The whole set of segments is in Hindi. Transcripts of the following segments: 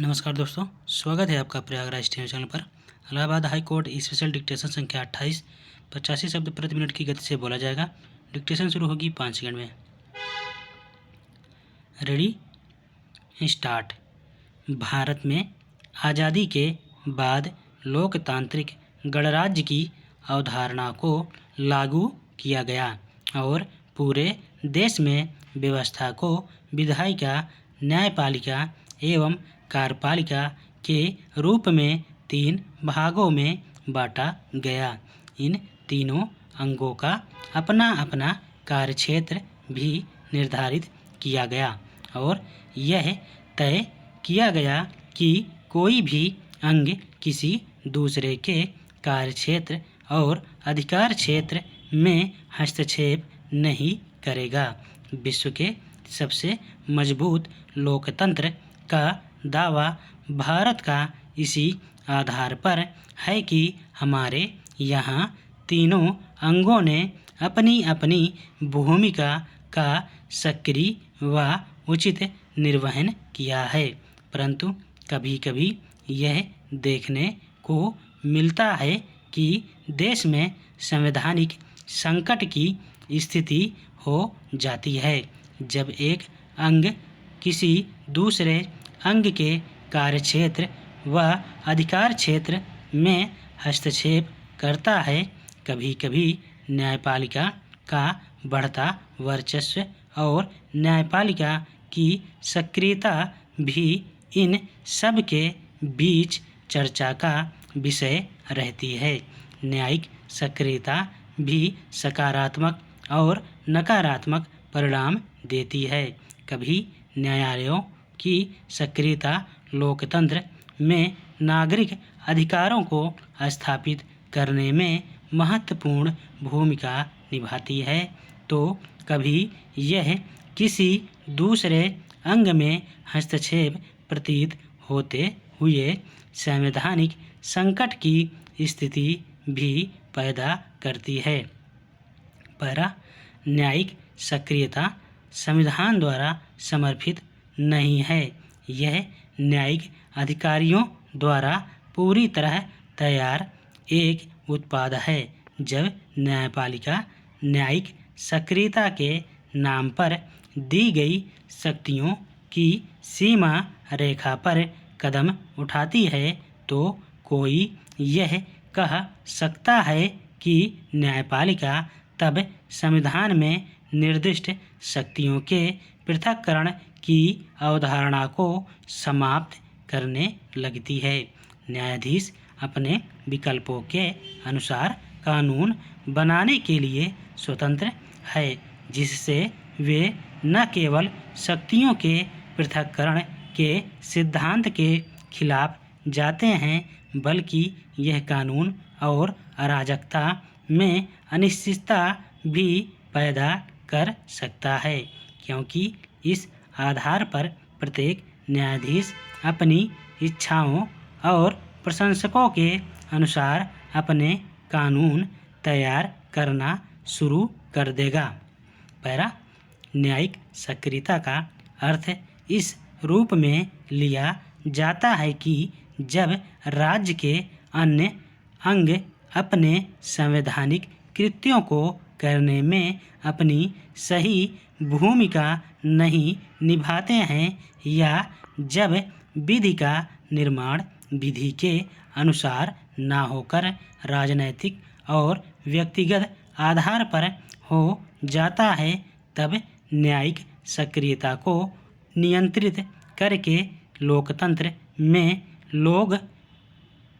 नमस्कार दोस्तों, स्वागत है आपका प्रयागराज टीवी चैनल पर। Allahabad high court special dictation संख्या 28 85 शब्द प्रति मिनट की गति से बोला जाएगा। डिक्टेशन शुरू होगी 5 सेकंड में। Ready, start. भारत में आज़ादी के बाद लोकतांत्रिक गणराज्य की अवधारणा को लागू किया गया और पूरे देश में व्यवस्था को विधायिका, न्यायपालिका एवं कार्यपालिका के रूप में 3 भागों में बांटा गया। इन तीनों अंगों का अपना अपना कार्यक्षेत्र भी निर्धारित किया गया और यह तय किया गया कि कोई भी अंग किसी दूसरे के कार्यक्षेत्र और अधिकार क्षेत्र में हस्तक्षेप नहीं करेगा। विश्व के सबसे मजबूत लोकतंत्र का दावा भारत का इसी आधार पर है कि हमारे यहाँ तीनों अंगों ने अपनी अपनी भूमिका का सक्रिय व उचित निर्वहन किया है, परंतु कभी कभी यह देखने को मिलता है कि देश में संवैधानिक संकट की स्थिति हो जाती है जब एक अंग किसी दूसरे अंग के कार्यक्षेत्र व अधिकार क्षेत्र में हस्तक्षेप करता है। कभी कभी न्यायपालिका का बढ़ता वर्चस्व और न्यायपालिका की सक्रियता भी इन सब के बीच चर्चा का विषय रहती है। न्यायिक सक्रियता भी सकारात्मक और नकारात्मक परिणाम देती है। कभी न्यायालयों की सक्रियता लोकतंत्र में नागरिक अधिकारों को स्थापित करने में महत्वपूर्ण भूमिका निभाती है, तो कभी यह किसी दूसरे अंग में हस्तक्षेप प्रतीत होते हुए संवैधानिक संकट की स्थिति भी पैदा करती है। पहला, न्यायिक सक्रियता संविधान द्वारा समर्थित नहीं है। यह न्यायिक अधिकारियों द्वारा पूरी तरह तैयार एक उत्पाद है। जब न्यायपालिका न्यायिक सक्रियता के नाम पर दी गई शक्तियों की सीमा रेखा पर कदम उठाती है, तो कोई यह कह सकता है कि न्यायपालिका तब संविधान में निर्दिष्ट शक्तियों के पृथक्करण की अवधारणा को समाप्त करने लगती है। न्यायाधीश अपने विकल्पों के अनुसार कानून बनाने के लिए स्वतंत्र है, जिससे वे न केवल शक्तियों के पृथक्करण के सिद्धांत के खिलाफ जाते हैं, बल्कि यह कानून और अराजकता में अनिश्चितता भी पैदा कर सकता है, क्योंकि इस आधार पर प्रत्येक न्यायाधीश अपनी इच्छाओं और प्रशंसकों के अनुसार अपने कानून तैयार करना शुरू कर देगा। पहला, न्यायिक सक्रियता का अर्थ इस रूप में लिया जाता है कि जब राज्य के अन्य अंग अपने संवैधानिक कृत्यों को करने में अपनी सही भूमिका नहीं निभाते हैं या जब विधि का निर्माण विधि के अनुसार न होकर राजनैतिक और व्यक्तिगत आधार पर हो जाता है, तब न्यायिक सक्रियता को नियंत्रित करके लोकतंत्र में लोग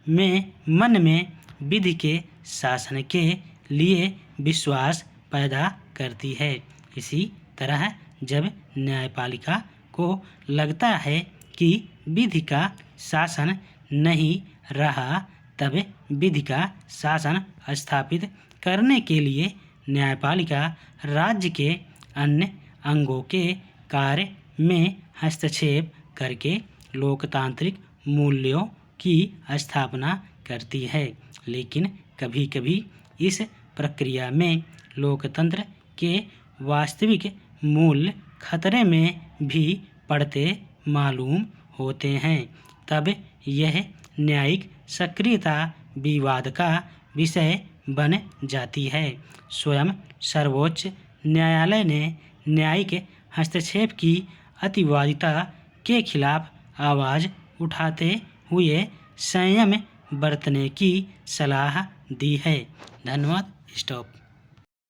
में मन में विधि के शासन के लिए विश्वास पैदा करती है। इसी तरह जब न्यायपालिका को लगता है कि विधि का शासन नहीं रहा, तब विधि का शासन स्थापित करने के लिए न्यायपालिका राज्य के अन्य अंगों के कार्य में हस्तक्षेप करके लोकतांत्रिक मूल्यों की स्थापना करती है। लेकिन कभी कभी इस प्रक्रिया में लोकतंत्र के वास्तविक मूल्य खतरे में भी पड़ते मालूम होते हैं, तब यह न्यायिक सक्रियता विवाद का विषय बन जाती है। स्वयं सर्वोच्च न्यायालय ने न्यायिक हस्तक्षेप की अतिवादिता के खिलाफ आवाज़ उठाते हुए संयम बरतने की सलाह दी है। धन्यवाद। स्टॉप।